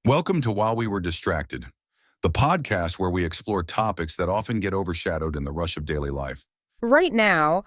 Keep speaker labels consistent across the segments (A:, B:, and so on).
A: Welcome to While We Were Distracted, the podcast where we explore topics that often get overshadowed in the rush of daily life.
B: Right now,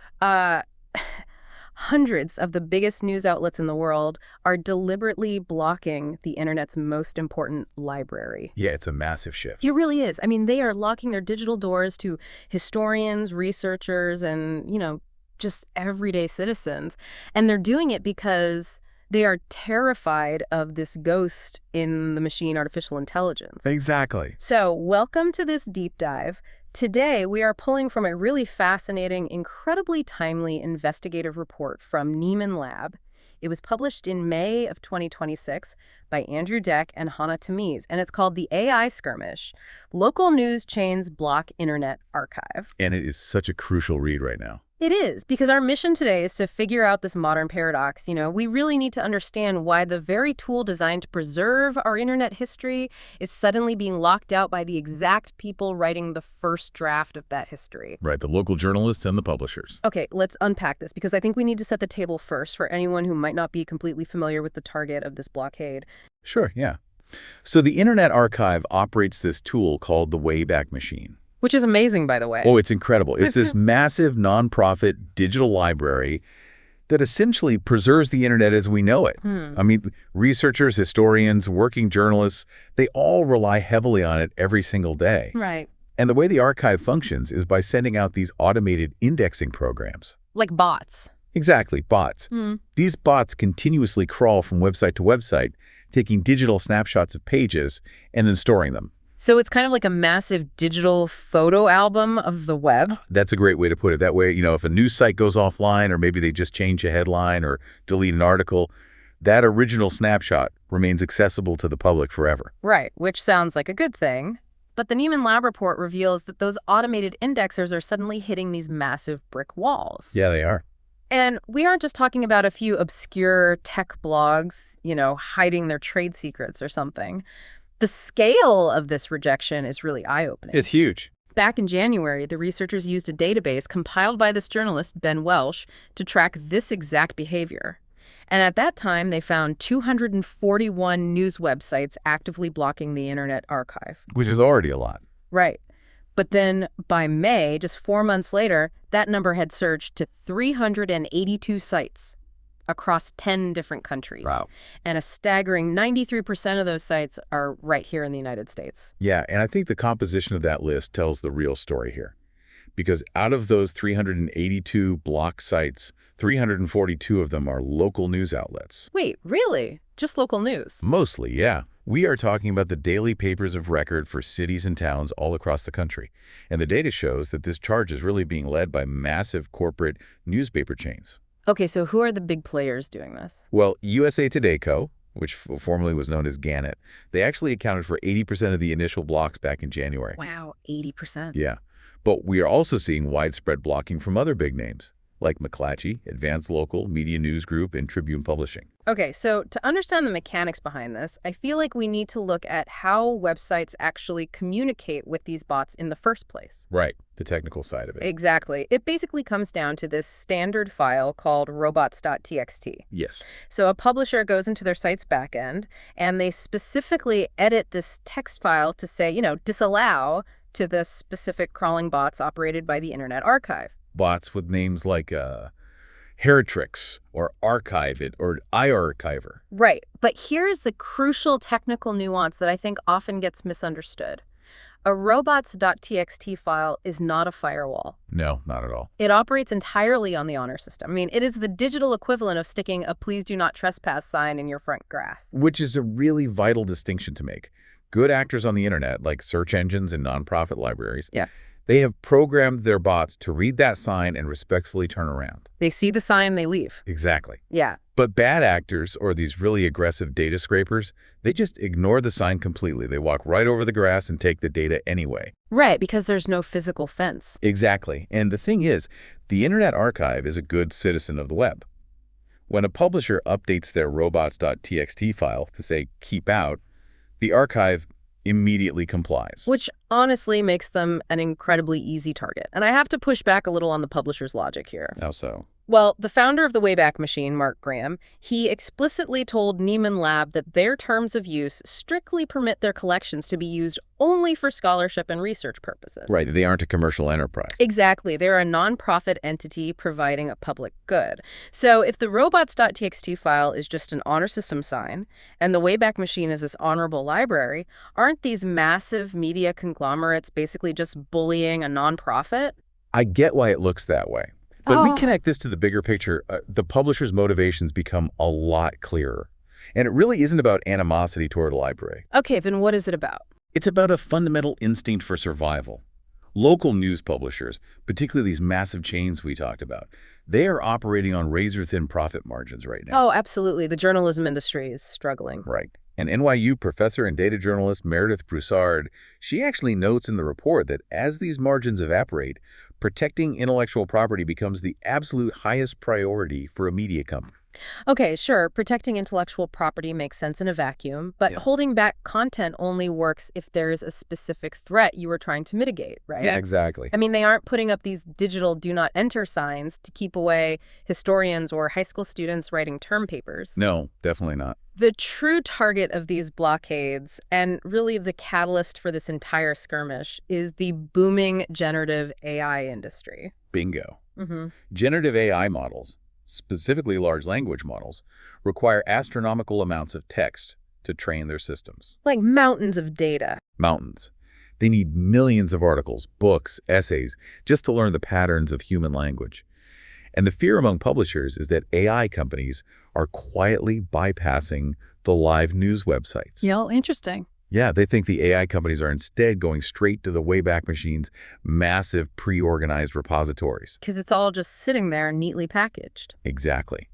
B: hundreds of the biggest news outlets in the world are deliberately blocking the internet's most important library.
C: Yeah, it's a massive shift.
B: It really is. I mean, they are locking their digital doors to historians, researchers, and, just everyday citizens. And they're doing it because they are terrified of this ghost in the machine, artificial intelligence.
C: Exactly.
B: So, welcome to this deep dive. Today, we are pulling from a really fascinating, incredibly timely investigative report from Nieman Lab. It was published in May of 2026 by Andrew Deck and Hannah Tamiz, and it's called The AI Skirmish: Local News Chains Block Internet Archive.
C: And it is such a crucial read right now.
B: It is, because our mission today is to figure out this modern paradox. We really need to understand why the very tool designed to preserve our internet history is suddenly being locked out by the exact people writing the first draft of that history.
C: Right, the local journalists and the publishers.
B: Okay, let's unpack this, because I think we need to set the table first for anyone who might not be completely familiar with the target of this blockade.
C: Sure, yeah. So the Internet Archive operates this tool called the Wayback Machine.
B: Which is amazing, by the way.
C: Oh, it's incredible. It's this massive nonprofit digital library that essentially preserves the internet as we know it. I mean, researchers, historians, working journalists, they all rely heavily on it every single day.
B: Right.
C: And the way the archive functions is by sending out these automated indexing programs.
B: Like bots.
C: Exactly, bots. These bots continuously crawl from website to website, taking digital snapshots of pages and then storing them.
B: So it's kind of like a massive digital photo album of the web?
C: That's a great way to put it. That way, if a news site goes offline or maybe they just change a headline or delete an article, that original snapshot remains accessible to the public forever.
B: Right, which sounds like a good thing. But the Nieman Lab report reveals that those automated indexers are suddenly hitting these massive brick walls.
C: Yeah, they are.
B: And we aren't just talking about a few obscure tech blogs, hiding their trade secrets or something. The scale of this rejection is really eye-opening.
C: It's huge.
B: Back in January, the researchers used a database compiled by this journalist, Ben Welsh, to track this exact behavior. And at that time, they found 241 news websites actively blocking the Internet Archive.
C: Which is already a lot.
B: Right. But then by May, just 4 months later, that number had surged to 382 sites across 10 different countries.
C: Wow.
B: And a staggering 93% of those sites are right here in the United States.
C: Yeah, and I think the composition of that list tells the real story here. Because out of those 382 block sites, 342 of them are local news outlets.
B: Wait, really? Just local news?
C: Mostly, yeah. We are talking about the daily papers of record for cities and towns all across the country. And the data shows that this charge is really being led by massive corporate newspaper chains.
B: Okay, so who are the big players doing this?
C: Well, USA Today Co., which formerly was known as Gannett, they actually accounted for 80% of the initial blocks back in January.
B: Wow, 80%.
C: Yeah. But we are also seeing widespread blocking from other big names, like McClatchy, Advanced Local, Media News Group, and Tribune Publishing.
B: Okay, so to understand the mechanics behind this, I feel like we need to look at how websites actually communicate with these bots in the first place.
C: Right, the technical side of it.
B: Exactly. It basically comes down to this standard file called robots.txt.
C: Yes.
B: So a publisher goes into their site's backend, and they specifically edit this text file to say, disallow to the specific crawling bots operated by the Internet Archive.
C: Bots with names like Heritrix or Archive It or iArchiver.
B: Right. But here's the crucial technical nuance that I think often gets misunderstood. A robots.txt file is not a firewall.
C: No, not at all.
B: It operates entirely on the honor system. I mean, it is the digital equivalent of sticking a "please do not trespass" sign in your front grass.
C: Which is a really vital distinction to make. Good actors on the internet, like search engines and nonprofit libraries, they have programmed their bots to read that sign and respectfully turn around.
B: They see the sign, they leave.
C: Exactly.
B: Yeah.
C: But bad actors, or these really aggressive data scrapers, they just ignore the sign completely. They walk right over the grass and take the data anyway.
B: Right, because there's no physical fence.
C: Exactly. And the thing is, the Internet Archive is a good citizen of the web. When a publisher updates their robots.txt file to say keep out, the archive immediately complies.
B: Which honestly makes them an incredibly easy target. And I have to push back a little on the publisher's logic here.
C: How so?
B: Well, the founder of the Wayback Machine, Mark Graham, he explicitly told Nieman Lab that their terms of use strictly permit their collections to be used only for scholarship and research purposes.
C: Right, they aren't a commercial enterprise.
B: Exactly. They're a nonprofit entity providing a public good. So if the robots.txt file is just an honor system sign and the Wayback Machine is this honorable library, aren't these massive media conglomerates basically just bullying a nonprofit?
C: I get why it looks that way. But we connect this to the bigger picture. The publisher's motivations become a lot clearer. And it really isn't about animosity toward a library.
B: Okay, then what is it about?
C: It's about a fundamental instinct for survival. Local news publishers, particularly these massive chains we talked about, they are operating on razor-thin profit margins right now.
B: Oh, absolutely. The journalism industry is struggling.
C: Right. And NYU professor and data journalist Meredith Broussard, she actually notes in the report that as these margins evaporate, protecting intellectual property becomes the absolute highest priority for a media company.
B: Okay, sure, protecting intellectual property makes sense in a vacuum, but holding back content only works if there's a specific threat you were trying to mitigate, right?
C: Yeah, exactly.
B: I mean, they aren't putting up these digital do not enter signs to keep away historians or high school students writing term papers.
C: No, definitely not.
B: The true target of these blockades, and really the catalyst for this entire skirmish, is the booming generative AI industry.
C: Bingo. Generative AI models, specifically large language models, require astronomical amounts of text to train their systems.
B: Like mountains of data.
C: Mountains. They need millions of articles, books, essays, just to learn the patterns of human language. And the fear among publishers is that AI companies are quietly bypassing the live news websites.
B: Yeah, interesting.
C: Yeah, they think the AI companies are instead going straight to the Wayback Machine's massive pre-organized repositories.
B: Because it's all just sitting there neatly packaged.
C: Exactly.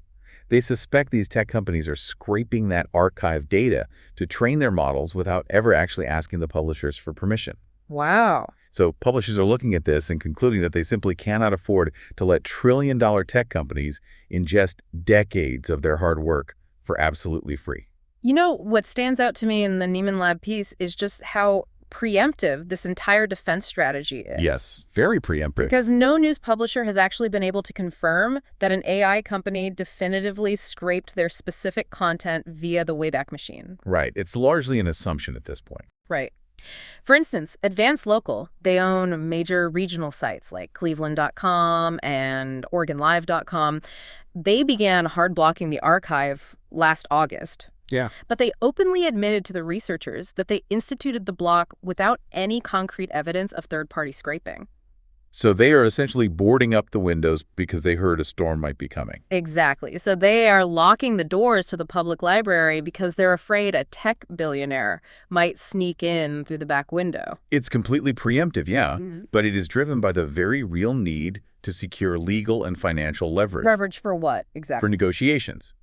C: They suspect these tech companies are scraping that archive data to train their models without ever actually asking the publishers for permission.
B: Wow.
C: So publishers are looking at this and concluding that they simply cannot afford to let trillion-dollar tech companies ingest decades of their hard work for absolutely free.
B: You know, what stands out to me in the Nieman Lab piece is just how preemptive this entire defense strategy is.
C: Yes, very preemptive.
B: Because no news publisher has actually been able to confirm that an AI company definitively scraped their specific content via the Wayback Machine.
C: Right. It's largely an assumption at this point.
B: Right. For instance, Advanced Local, they own major regional sites like Cleveland.com and OregonLive.com. They began hard blocking the archive last August.
C: Yeah.
B: But they openly admitted to the researchers that they instituted the block without any concrete evidence of third-party scraping.
C: So they are essentially boarding up the windows because they heard a storm might be coming.
B: Exactly. So they are locking the doors to the public library because they're afraid a tech billionaire might sneak in through the back window.
C: It's completely preemptive, yeah, but it is driven by the very real need to secure legal and financial leverage.
B: Leverage for what, exactly?
C: For negotiations.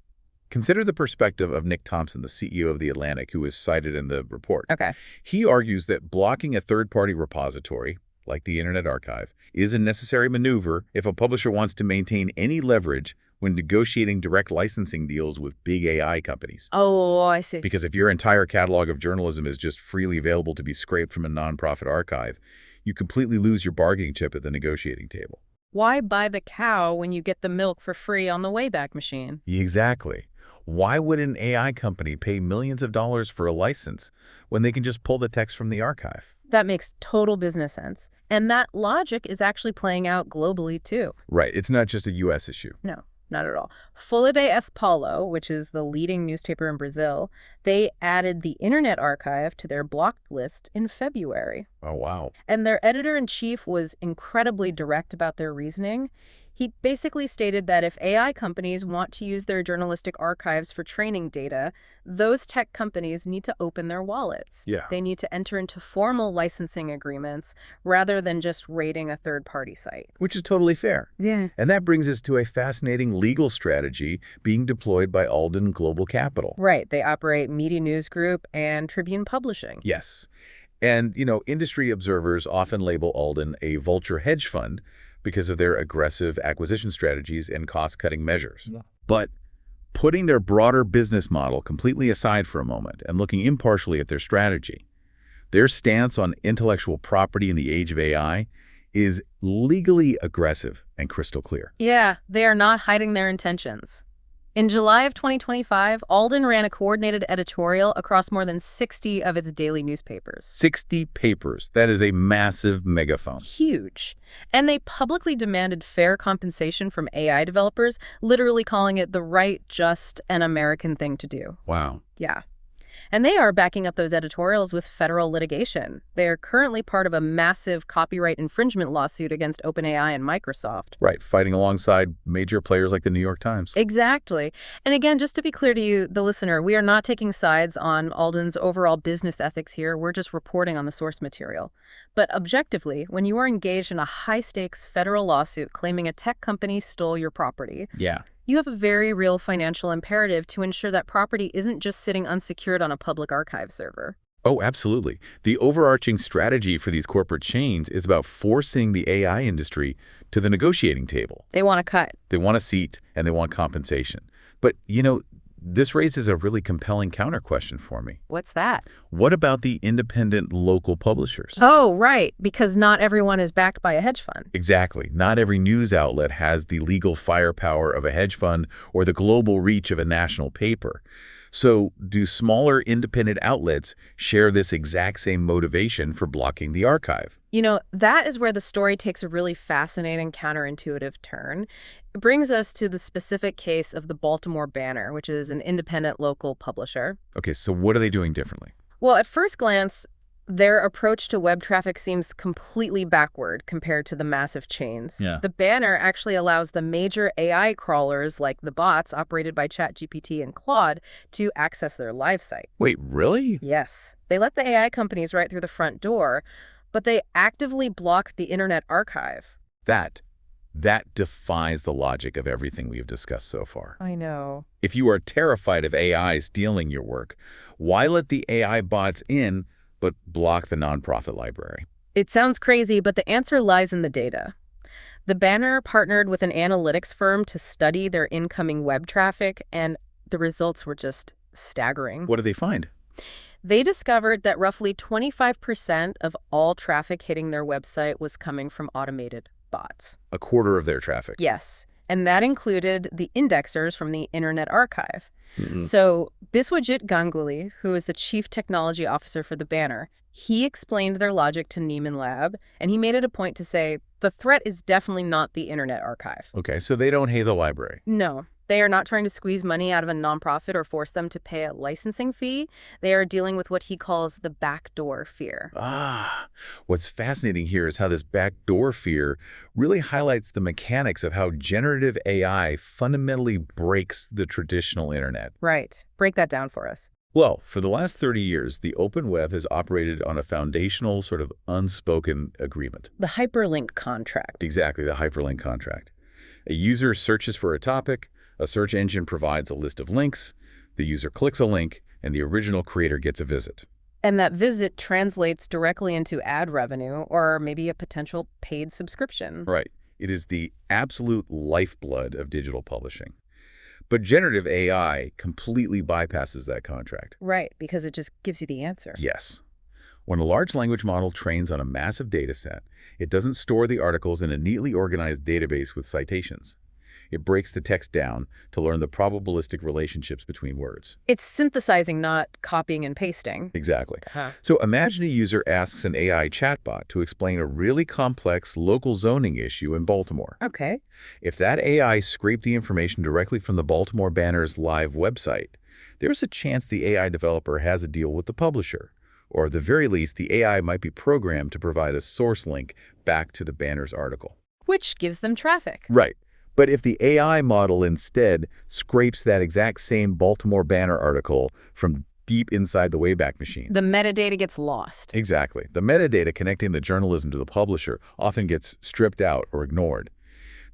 C: Consider the perspective of Nick Thompson, the CEO of The Atlantic, who is cited in the report.
B: Okay.
C: He argues that blocking a third-party repository, like the Internet Archive, is a necessary maneuver if a publisher wants to maintain any leverage when negotiating direct licensing deals with big AI companies.
B: Oh, I see.
C: Because if your entire catalog of journalism is just freely available to be scraped from a nonprofit archive, you completely lose your bargaining chip at the negotiating table.
B: Why buy the cow when you get the milk for free on the Wayback Machine?
C: Exactly. Why would an AI company pay millions of dollars for a license when they can just pull the text from the archive?
B: That makes total business sense. And that logic is actually playing out globally, too.
C: Right. It's not just a U.S. issue.
B: No, not at all. Folha de São Paulo, which is the leading newspaper in Brazil, they added the Internet Archive to their blocked list in February.
C: Oh, wow.
B: And their editor-in-chief was incredibly direct about their reasoning. He basically stated that if AI companies want to use their journalistic archives for training data, those tech companies need to open their wallets.
C: Yeah.
B: They need to enter into formal licensing agreements rather than just raiding a third-party site.
C: Which is totally fair.
B: Yeah.
C: And that brings us to a fascinating legal strategy being deployed by Alden Global Capital.
B: Right. They operate Media News Group and Tribune Publishing.
C: Yes. And, industry observers often label Alden a vulture hedge fund because of their aggressive acquisition strategies and cost-cutting measures. Yeah. But putting their broader business model completely aside for a moment and looking impartially at their strategy, their stance on intellectual property in the age of AI is legally aggressive and crystal clear.
B: Yeah, they are not hiding their intentions. In July of 2025, Alden ran a coordinated editorial across more than 60 of its daily newspapers.
C: 60 papers. That is a massive megaphone.
B: Huge. And they publicly demanded fair compensation from AI developers, literally calling it the right, just, and American thing to do.
C: Wow.
B: Yeah. And they are backing up those editorials with federal litigation. They are currently part of a massive copyright infringement lawsuit against OpenAI and Microsoft.
C: Right, fighting alongside major players like the New York Times.
B: Exactly. And again, just to be clear to you, the listener, we are not taking sides on Alden's overall business ethics here. We're just reporting on the source material. But objectively, when you are engaged in a high-stakes federal lawsuit claiming a tech company stole your property, you have a very real financial imperative to ensure that property isn't just sitting unsecured on a public archive server.
C: Oh, absolutely. The overarching strategy for these corporate chains is about forcing the AI industry to the negotiating table.
B: They want to cut.
C: They want a seat and they want compensation. But, this raises a really compelling counter question for me.
B: What's that?
C: What about the independent local publishers?
B: Oh, right, because not everyone is backed by a hedge fund.
C: Exactly. Not every news outlet has the legal firepower of a hedge fund or the global reach of a national paper. So do smaller independent outlets share this exact same motivation for blocking the archive?
B: That is where the story takes a really fascinating counterintuitive turn. It brings us to the specific case of the Baltimore Banner, which is an independent local publisher.
C: Okay, so what are they doing differently?
B: Well, at first glance, their approach to web traffic seems completely backward compared to the massive chains.
C: Yeah.
B: The Banner actually allows the major AI crawlers, like the bots operated by ChatGPT and Claude, to access their live site.
C: Wait, really?
B: Yes. They let the AI companies right through the front door, but they actively block the Internet Archive.
C: That defies the logic of everything we have discussed so far.
B: I know.
C: If you are terrified of AI stealing your work, why let the AI bots in but block the nonprofit library?
B: It sounds crazy, but the answer lies in the data. The Banner partnered with an analytics firm to study their incoming web traffic, and the results were just staggering.
C: What did they find?
B: They discovered that roughly 25% of all traffic hitting their website was coming from automated bots.
C: A quarter of their traffic.
B: Yes, and that included the indexers from the Internet Archive.
C: Mm-hmm.
B: So Biswajit Ganguly, who is the chief technology officer for the Banner, he explained their logic to Nieman Lab, and he made it a point to say, the threat is definitely not the Internet Archive.
C: Okay, so they don't hate the library.
B: No, they are not trying to squeeze money out of a nonprofit or force them to pay a licensing fee. They are dealing with what he calls the backdoor fear.
C: What's fascinating here is how this backdoor fear really highlights the mechanics of how generative AI fundamentally breaks the traditional internet.
B: Right. Break that down for us.
C: Well, for the last 30 years, the open web has operated on a foundational sort of unspoken agreement.
B: The hyperlink contract.
C: Exactly, the hyperlink contract. A user searches for a topic, a search engine provides a list of links, the user clicks a link, and the original creator gets a visit.
B: And that visit translates directly into ad revenue or maybe a potential paid subscription.
C: Right. It is the absolute lifeblood of digital publishing. But generative AI completely bypasses that contract.
B: Right, because it just gives you the answer.
C: Yes. When a large language model trains on a massive data set, it doesn't store the articles in a neatly organized database with citations. It breaks the text down to learn the probabilistic relationships between words.
B: It's synthesizing, not copying and pasting.
C: Exactly. So imagine a user asks an AI chatbot to explain a really complex local zoning issue in Baltimore.
B: Okay.
C: If that AI scraped the information directly from the Baltimore Banner's live website, there's a chance the AI developer has a deal with the publisher. Or at the very least, the AI might be programmed to provide a source link back to the Banner's article.
B: Which gives them traffic.
C: Right. But if the AI model instead scrapes that exact same Baltimore Banner article from deep inside the Wayback Machine,
B: the metadata gets lost.
C: Exactly. The metadata connecting the journalism to the publisher often gets stripped out or ignored.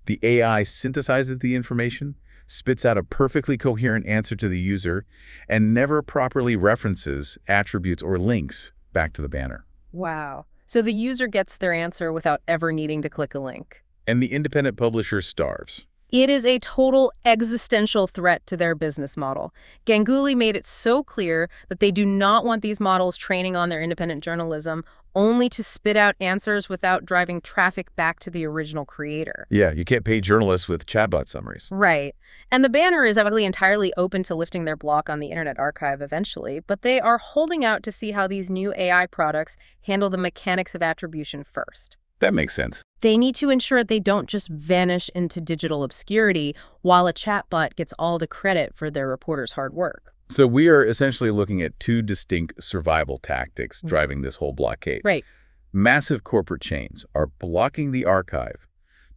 C: The AI synthesizes the information, spits out a perfectly coherent answer to the user, and never properly references attributes or links back to the banner.
B: Wow. So the user gets their answer without ever needing to click a link.
C: And the independent publisher starves.
B: It is a total existential threat to their business model. Ganguly made it so clear that they do not want these models training on their independent journalism only to spit out answers without driving traffic back to the original creator.
C: Yeah, you can't pay journalists with chatbot summaries.
B: Right. And the banner is actually entirely open to lifting their block on the Internet Archive eventually, but they are holding out to see how these new AI products handle the mechanics of attribution first.
C: That makes sense.
B: They need to ensure they don't just vanish into digital obscurity while a chatbot gets all the credit for their reporters' hard work.
C: So we are essentially looking at two distinct survival tactics driving this whole blockade.
B: Right.
C: Massive corporate chains are blocking the archive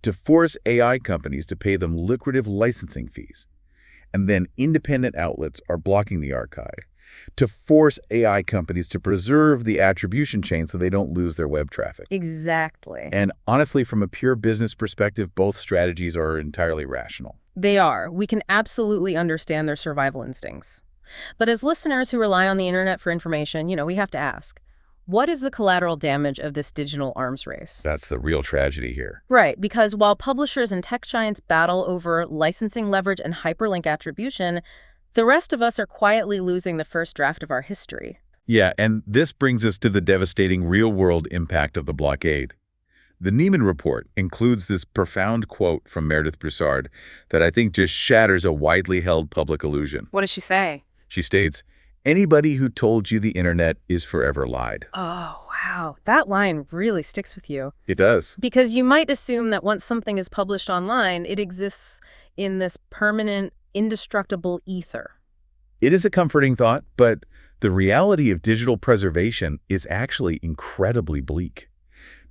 C: to force AI companies to pay them lucrative licensing fees. And then independent outlets are blocking the archive to force AI companies to preserve the attribution chain so they don't lose their web traffic.
B: Exactly.
C: And honestly, from a pure business perspective, both strategies are entirely rational.
B: They are. We can absolutely understand their survival instincts. But as listeners who rely on the internet for information, we have to ask, what is the collateral damage of this digital arms race?
C: That's the real tragedy here.
B: Right, because while publishers and tech giants battle over licensing leverage and hyperlink attribution, the rest of us are quietly losing the first draft of our history.
C: Yeah, and this brings us to the devastating real-world impact of the blockade. The Neiman report includes this profound quote from Meredith Broussard that I think just shatters a widely held public illusion.
B: What does she say?
C: She states, "Anybody who told you the internet is forever lied."
B: Oh, wow. That line really sticks with you.
C: It does.
B: Because you might assume that once something is published online, it exists in this permanent, indestructible ether.
C: It is a comforting thought, but the reality of digital preservation is actually incredibly bleak.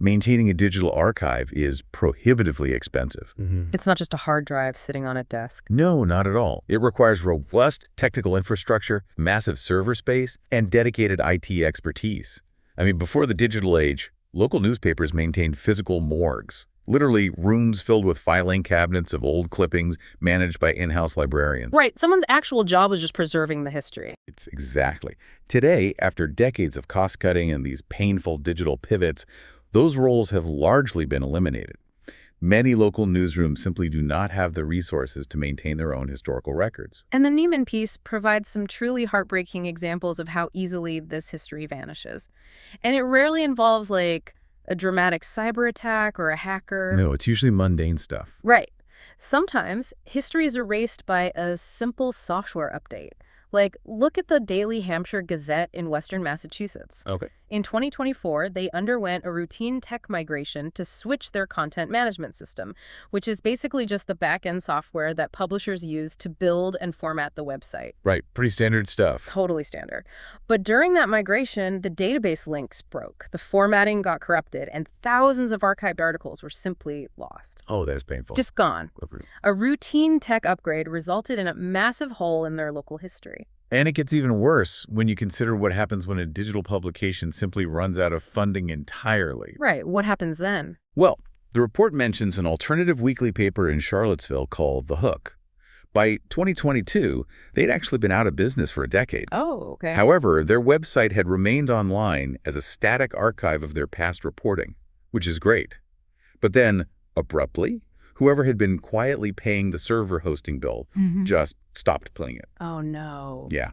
C: Maintaining a digital archive is prohibitively expensive.
B: It's not just a hard drive sitting on a desk.
C: No, not at all. It requires robust technical infrastructure, massive server space, and dedicated IT expertise. I mean, before the digital age, local newspapers maintained physical morgues, literally rooms filled with filing cabinets of old clippings managed by in-house librarians.
B: Right. Someone's actual job was just preserving the history.
C: It's exactly. Today, after decades of cost-cutting and these painful digital pivots, those roles have largely been eliminated. Many local newsrooms simply do not have the resources to maintain their own historical records.
B: And the Neiman piece provides some truly heartbreaking examples of how easily this history vanishes. And it rarely involves, like, a dramatic cyber attack or a hacker.
C: No, it's usually mundane stuff.
B: Right. Sometimes history is erased by a simple software update. Like, look at the Daily Hampshire Gazette in Western Massachusetts.
C: Okay.
B: In 2024, they underwent a routine tech migration to switch their content management system, which is basically just the back-end software that publishers use to build and format the website.
C: Right. Pretty standard stuff.
B: Totally standard. But during that migration, the database links broke, the formatting got corrupted, and thousands of archived articles were simply lost.
C: Oh, that is painful.
B: Just gone. A routine tech upgrade resulted in a massive hole in their local history.
C: And it gets even worse when you consider what happens when a digital publication simply runs out of funding entirely.
B: Right. What happens then?
C: Well, the report mentions an alternative weekly paper in Charlottesville called The Hook. By 2022, they'd actually been out of business for a decade.
B: Oh, okay.
C: However, their website had remained online as a static archive of their past reporting, which is great. But then, abruptly, whoever had been quietly paying the server hosting bill just stopped paying it.
B: Oh, no.
C: Yeah.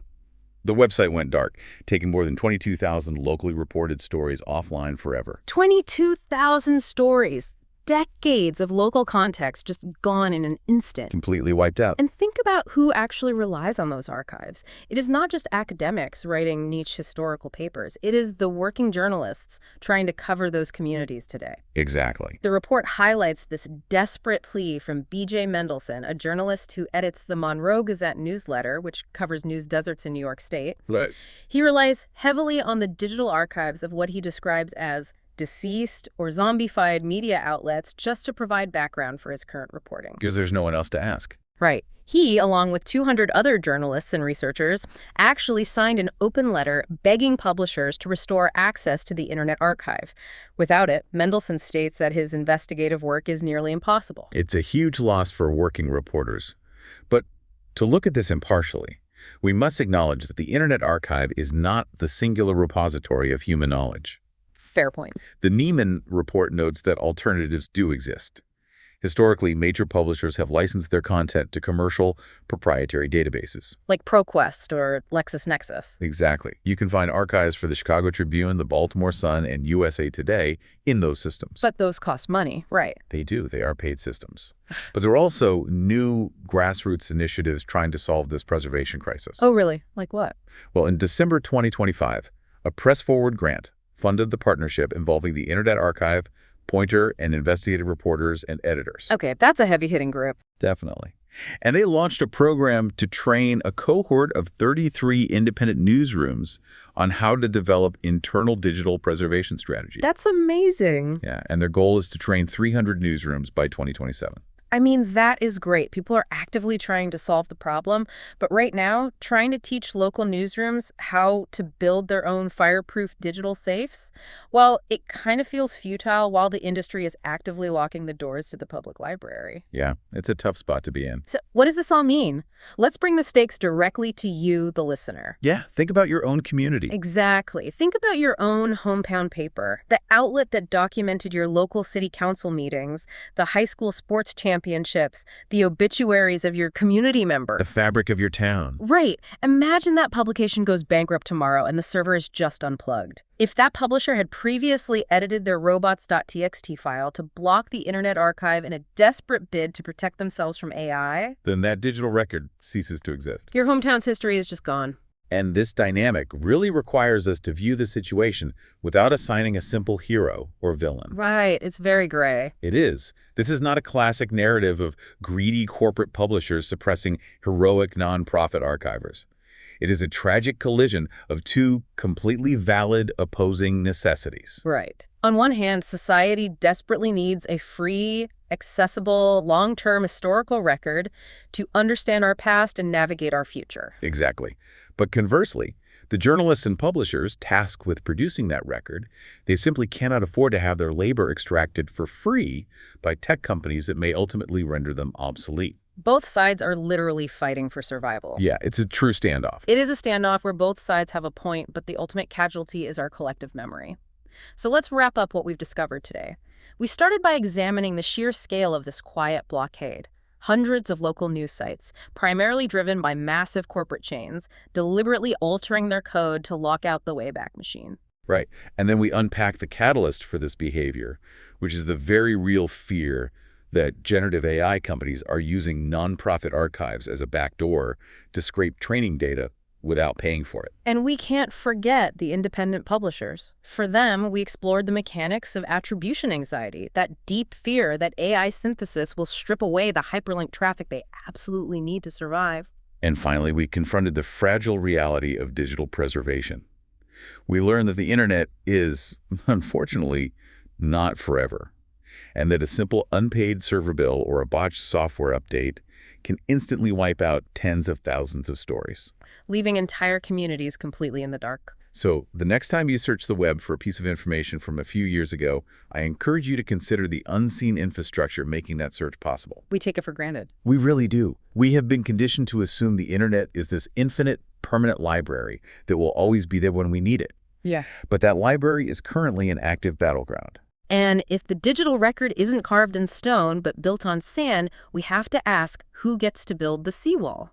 C: The website went dark, taking more than 22,000 locally reported stories offline forever.
B: 22,000 stories. Decades of local context just gone in an instant.
C: Completely wiped out.
B: And think about who actually relies on those archives. It is not just academics writing niche historical papers. It is the working journalists trying to cover those communities today.
C: Exactly.
B: The report highlights this desperate plea from B.J. Mendelsohn, a journalist who edits the Monroe Gazette newsletter, which covers news deserts in New York State.
C: Right.
B: He relies heavily on the digital archives of what he describes as deceased or zombified media outlets just to provide background for his current reporting.
C: Because there's no one else to ask.
B: Right. He, along with 200 other journalists and researchers, actually signed an open letter begging publishers to restore access to the Internet Archive. Without it, Mendelsohn states that his investigative work is nearly impossible.
C: It's a huge loss for working reporters. But to look at this impartially, we must acknowledge that the Internet Archive is not the singular repository of human knowledge.
B: Fair point.
C: The Neiman report notes that alternatives do exist. Historically, major publishers have licensed their content to commercial, proprietary databases.
B: Like ProQuest or LexisNexis.
C: Exactly. You can find archives for the Chicago Tribune, the Baltimore Sun, and USA Today in those systems.
B: But those cost money, right?
C: They do. They are paid systems. But there are also new grassroots initiatives trying to solve this preservation crisis.
B: Oh, really? Like what?
C: Well, in December 2025, a Press Forward grant funded the partnership involving the Internet Archive, Pointer, and investigative reporters and editors.
B: Okay, that's a heavy-hitting group.
C: Definitely. And they launched a program to train a cohort of 33 independent newsrooms on how to develop internal digital preservation strategies.
B: That's amazing.
C: Yeah, and their goal is to train 300 newsrooms by 2027.
B: I mean, that is great. People are actively trying to solve the problem, but right now, trying to teach local newsrooms how to build their own fireproof digital safes, well, it kind of feels futile while the industry is actively locking the doors to the public library.
C: Yeah, it's a tough spot to be in.
B: So what does this all mean? Let's bring the stakes directly to you, the listener.
C: Yeah, think about your own community.
B: Exactly. Think about your own hometown paper, the outlet that documented your local city council meetings, the high school sports championships, the obituaries of your community member.
C: The fabric of your town.
B: Right. Imagine that publication goes bankrupt tomorrow and the server is just unplugged. If that publisher had previously edited their robots.txt file to block the Internet Archive in a desperate bid to protect themselves from AI,
C: then that digital record ceases to exist.
B: your hometown's history is just gone.
C: And this dynamic really requires us to view the situation without assigning a simple hero or villain.
B: Right. It's very gray.
C: It is. This is not a classic narrative of greedy corporate publishers suppressing heroic nonprofit archivers. It is a tragic collision of two completely valid opposing necessities.
B: Right. On one hand, society desperately needs a free, accessible, long-term historical record to understand our past and navigate our future.
C: Exactly. But conversely, the journalists and publishers tasked with producing that record, they simply cannot afford to have their labor extracted for free by tech companies that may ultimately render them obsolete.
B: Both sides are literally fighting for survival.
C: Yeah, it's a true standoff.
B: It is a standoff where both sides have a point, but the ultimate casualty is our collective memory. So let's wrap up what we've discovered today. We started by examining the sheer scale of this quiet blockade. Hundreds of local news sites, primarily driven by massive corporate chains, deliberately altering their code to lock out the Wayback Machine.
C: Right. And then we unpack the catalyst for this behavior, which is the very real fear that generative AI companies are using nonprofit archives as a backdoor to scrape training data without paying for it.
B: And we can't forget the independent publishers. For them, we explored the mechanics of attribution anxiety, that deep fear that AI synthesis will strip away the hyperlink traffic they absolutely need to survive.
C: And finally, we confronted the fragile reality of digital preservation. We learned that the internet is, unfortunately, not forever, and that a simple unpaid server bill or a botched software update can instantly wipe out tens of thousands of stories,
B: leaving entire communities completely in the dark.
C: So the next time you search the web for a piece of information from a few years ago, I encourage you to consider the unseen infrastructure making that search possible.
B: We take it for granted.
C: We really do. We have been conditioned to assume the internet is this infinite, permanent library that will always be there when we need it.
B: Yeah.
C: But that library is currently an active battleground.
B: And if the digital record isn't carved in stone but built on sand, we have to ask who gets to build the seawall.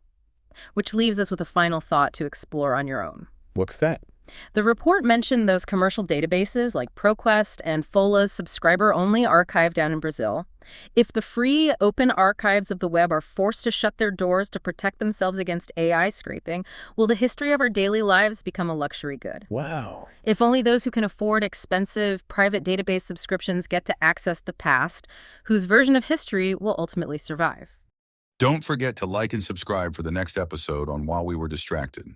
B: Which leaves us with a final thought to explore on your own.
C: What's that?
B: The report mentioned those commercial databases like ProQuest and Fola's subscriber-only archive down in Brazil. If the free, open archives of the web are forced to shut their doors to protect themselves against AI scraping, will the history of our daily lives become a luxury good?
C: Wow.
B: If only those who can afford expensive private database subscriptions get to access the past, whose version of history will ultimately survive.
A: Don't forget to like and subscribe for the next episode on While We Were Distracted.